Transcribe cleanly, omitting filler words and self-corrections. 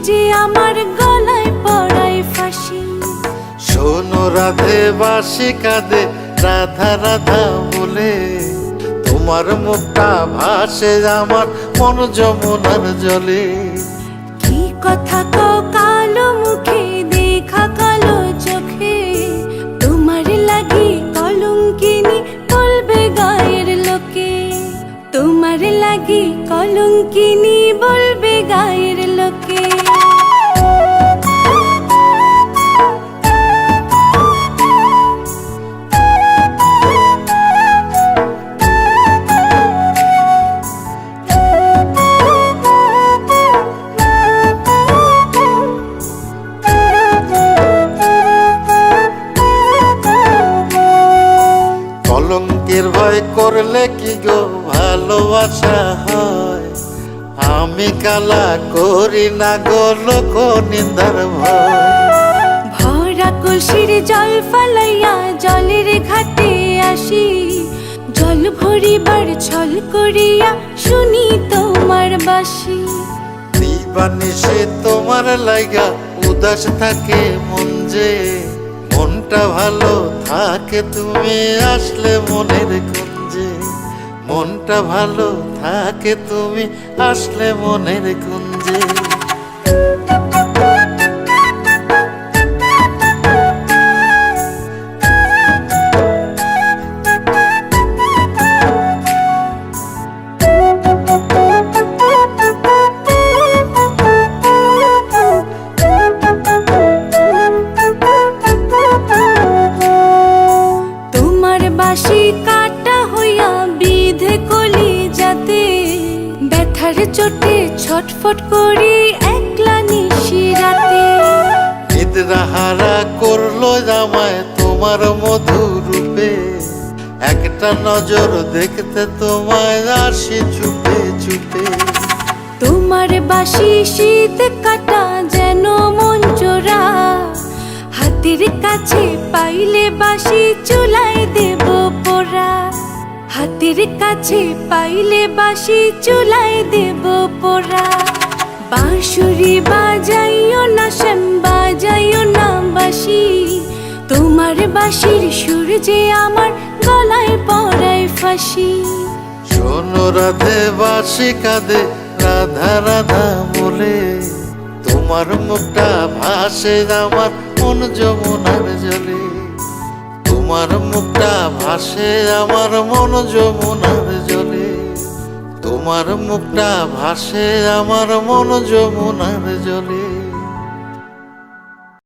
যে আমার গলায় পড়ায় ফাঁসি। শোনো রাধে বাঁশি কাঁদে রাধা রাধা বলে, তোমার মুখটা ভাসে আমার মন যমুনার জলে। কি কথা কও কালো মুখে দেখা কালো চোখে, তোমার লাগি কলঙ্কিনী বলবে গায়ের লোকে। তোমার লাগি কলঙ্কিনী বলবে গায়ের লোকে। কলঙ্কের ভয় করলে কি গো ভালোবাসা হয়? আমি কালা করি না গো লোক নিন্দার ভয়। ভরা কলসির জল ফালাইয়া জলের ঘাটে আসি, জল ভরিবার ছল করিয়া শুনি তোমার বাঁশি। দিবানিশে তোমার লাইগা উদাস থাকে মন যে, মনটা ভালো থাকে তুমি আসলে মনের কুঞ্জে। মনটা ভালো থাকে তুমি আসলে মনের কুঞ্জে। বাঁশি কাটা হইয়া বিধে কলি যাতে, ব্যথার চোটে ছটফট করি একলা নিশি রাতে। নিদ্রাহারা করলো জামায় তোমার মধুর রূপে, একটা নজর দেখতে তোমায় আসি চুপে চুপে। তোমার বাঁশি শীত কাটা যেন মন চোরা, হাতের কাছে পাইলে বাঁশি চুলায় দেব পোড়া। হাতের কাছে পাইলে বাঁশি চুলায় দেব পোড়া। বাঁশুরি বাজাইও না শ্যাম বাজাইও না বাঁশি, তোমার বাঁশির সুর যে আমার গলায় পড়ায় ফাঁসি। শোনো রাধে বাঁশি কাঁদে রাধা রাধা বলে, তোমার মুখটা ভাসে আমার মন যমুনার জলে। তোমার মুখটা ভাসে আমার মন যমুনার জলে। তোমার মুখটা ভাসে আমার মন যমুনার জলে।